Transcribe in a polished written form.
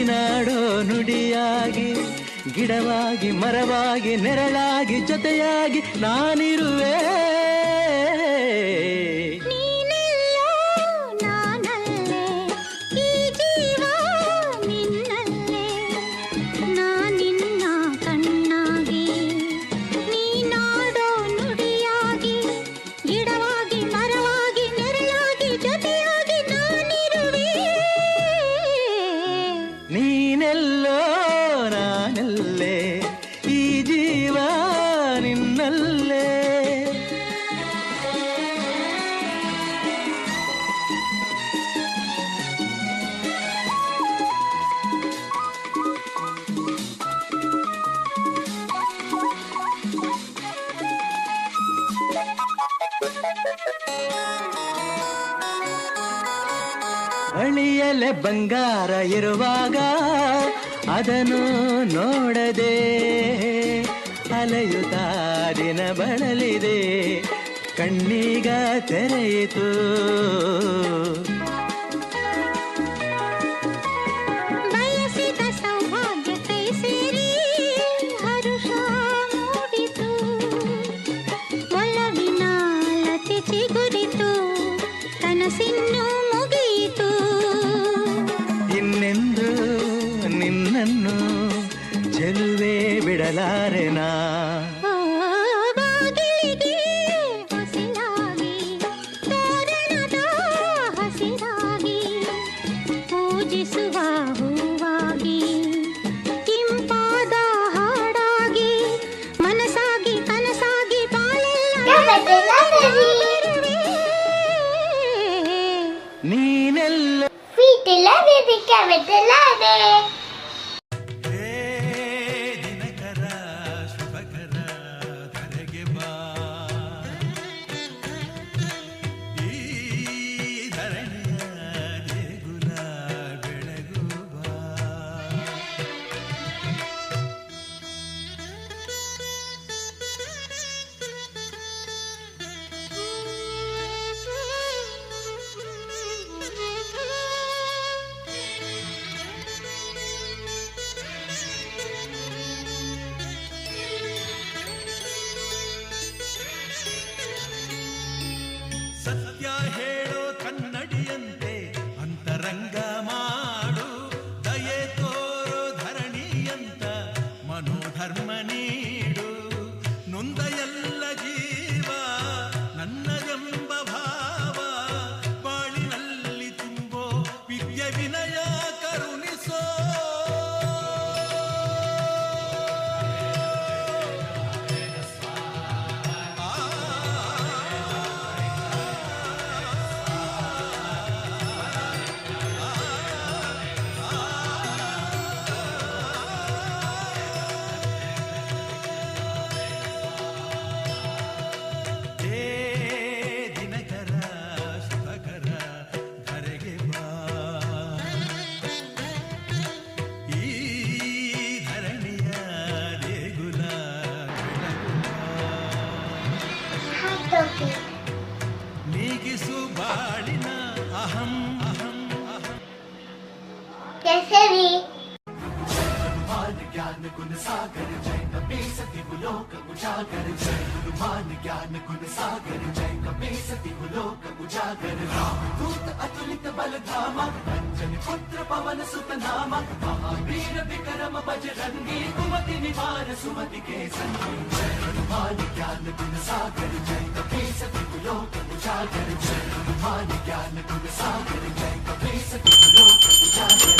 ನೀನಾಡೋ ನುಡಿಯಾಗಿ ಗಿಡವಾಗಿ ಮರವಾಗಿ ನೆರಳಾಗಿ ಜೊತೆಯಾಗಿ ನಾನಿರುವೆ. ಬಳಿಯಲೆ ಬಂಗಾರ ಇರುವಾಗ ಅದನ್ನು ನೋಡದೆ ಅಲೆಯುತ್ತಾ ದಿನ ಬಳಲಿದೆ, ಕಣ್ಣೀಗ ತೆರೆಯಿತು. ಬಯಸಿದ ಸೌಭಾಗ್ಯ ಕೈ ಸೇರಿ ಹರುಷ ಮೂಡಿತು, ಒಲವಿನ ಲತೆ ಚಿಗುರಿತು, ಕನಸಿನ್ನು ಮುಗಿಯಿತು. ಇನ್ನೆಂದು ನಿನ್ನನ್ನು ಚೆಲುವೆ ಬಿಡಲಾರೆನಾ. ನೀನೆಲ್ಲ ಫೀಟಿಲ್ಲ ಬೇಬಿಕೆ ಬೆಟ್ಟಲಾದೆ. ದಿನಕರ ಶುಭಕರ ಧರೆಗೆ ಬಾ, ಈ ಧರಣಿಯ ದೇಗುಲ ಬೆಳಗು ಬಾ. ಸತ್ಯ ಹೇಳೋ ಕನ್ನಡಿಯಂತೆ ಅಂತರಂಗ ಮಾಡು, ದಯೆ ತೋರೋ ಧರಣಿಯಂತ ಮನೋಧರ್ಮ ನೀಡು. ನೊಂದ ಎಲ್ಲ ಜೀವ ನನ್ನದೆಂಬ ಭಾವ ಬಾಳಿನಲ್ಲಿ ತುಂಬೋ ವಿದ್ಯೆ ವಿನಯ ಕರುಣಿಸೋ. ದಿನಕರ ಶುಭಕರ ಧರೆಗೆ ಬಾ, ಈ ಧರಣಿಯ ದೇಗುಲ ಬೆಳಗು ಬಾ. ನೀಗಿಸು ಬಾಳಿನ ಅಹಂ ಅಹಂ ಅಹಂ. ಕೇಸರಿ ज्ञान गुण सागर जय कपे सती लोक उजागर, जय हनुमान ज्ञान गुण सागर जय कपे सती लोक उजागर. रामदूत अतुलित बल धामा, अंजन पुत्र पवन सुत नामा, महावीर विक्रम बजरंगी, कुमति निवार सुमति के संगी. जय हनुमान ज्ञान गुण सागर जय कपे सती लोक उजागर, जय हनुमान ज्ञान गुण सागर जय कपे सती लोक उजागर.